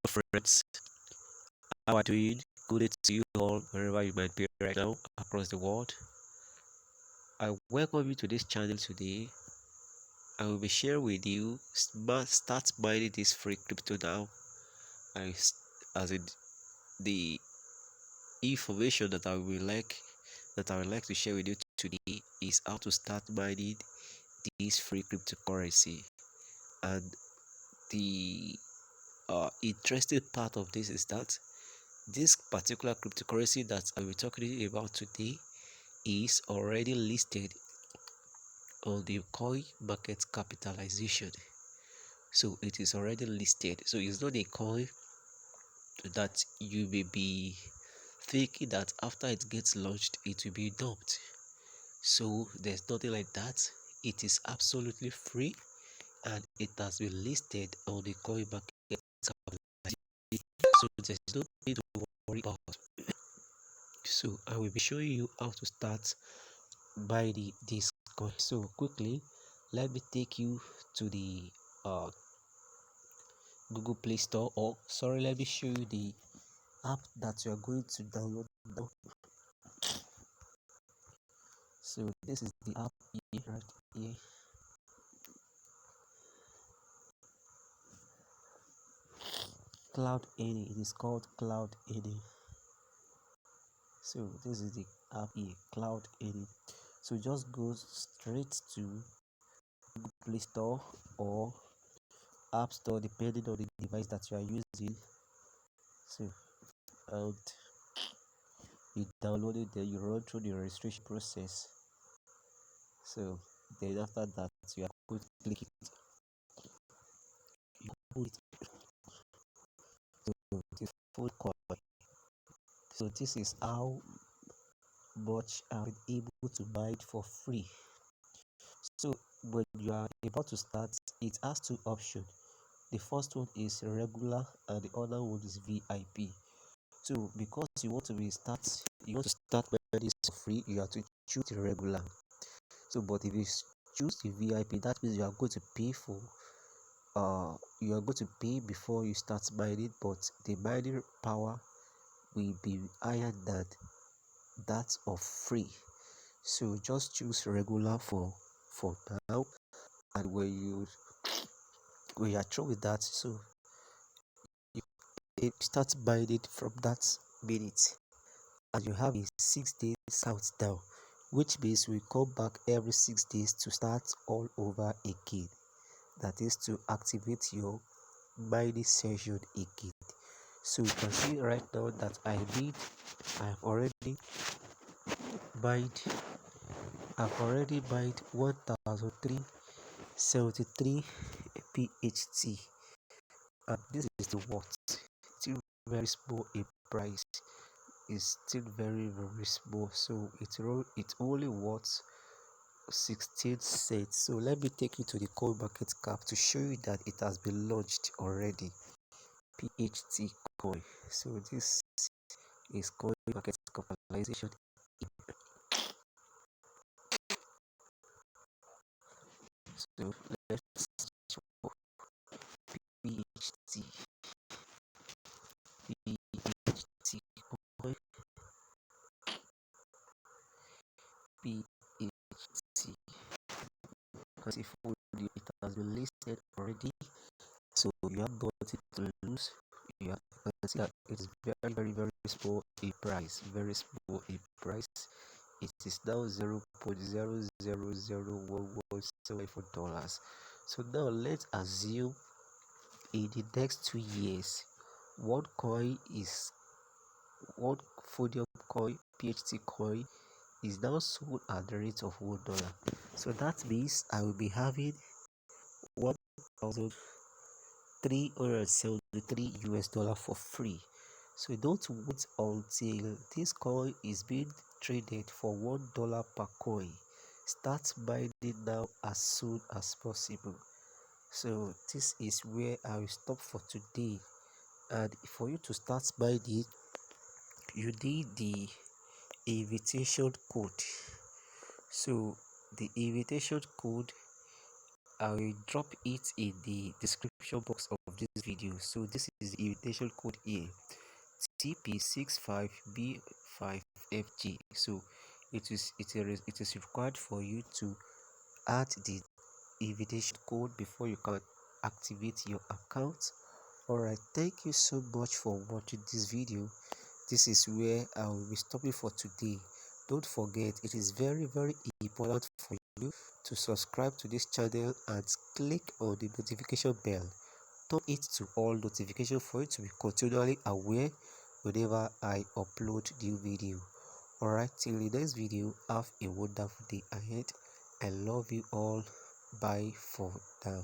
Friends, how are you doing? Good day to you all, wherever you might be right now across the world. I welcome you to this channel today. I will be sharing with you start mining this free crypto now. As in the information that I would like to share with you today is how to start mining this free cryptocurrency. And the interesting part of this is that this particular cryptocurrency that I will be talking about today is already listed on the coin market capitalization. So it is already listed. So it's not a coin that you may be thinking that after it gets launched it will be dumped. So there's nothing like that. It is absolutely free and it has been listed on the coin market capitalization. So there's nothing to worry about. So I will be showing you how to start buy this coin. So quickly, let me take you to the uh, Google Play Store, or sorry, let me show you the app that you are going to download now. So this is the app here, right here. Cloud Any. It is called Cloud Any. So this is the app here, Cloud Any. So just go straight to Google Play Store or App Store, depending on the device that you are using. So and you download it, then you run through the registration process. So then after that you are going to click it, you put it to the full coin. So this is how much I'm able to buy it for free. So when you are about to start, it has two options. The first one is regular and the other one is VIP. So because you want to start by this for free, you have to choose the regular. So but if you choose the VIP, that means you are going to pay before you start mining, but the mining power will be higher than that of free. So just choose regular for now, and when you are through with that, so you start mining from that minute, and you have a 6 days countdown, which means we come back every 6 days to start all over again. That is to activate your mining session again. So you can see right now that I've already mined I've already mined 1373 PHT, and this is the what still very small in price. Is still very small, so it only worth 16 cents. So let me take you to the coin market cap to show you that it has been launched already. PHT coin. So this is coin market capitalization. So let's for PHT. PHT coin. PHT. Because if it has been listed already, so you have nothing to lose. You can see that it is very small in price. Very small in price. It is now 0.0001174 dollars. So now let's assume in the next 2 years, one coin is one Podium coin, PHT coin, is now sold at the rate of $1. So that means I will be having 1,373 US dollar for free. So don't wait until this coin is being traded for $1 per coin. Start buying now as soon as possible. So this is where I will stop for today, and for you to start buying it, you need the invitation code. So the invitation code, I will drop it in the description box of this video. So this is the invitation code here, TP65B5FG. So it is required for you to add the invitation code before you can activate your account. Alright, thank you so much for watching this video. This is where I will be stopping for today. Don't forget, it is very important for you to subscribe to this channel and click on the notification bell. Turn it to all notifications for you to be continually aware whenever I upload new video. Alright, till the next video, have a wonderful day ahead. I love you all. Bye for now.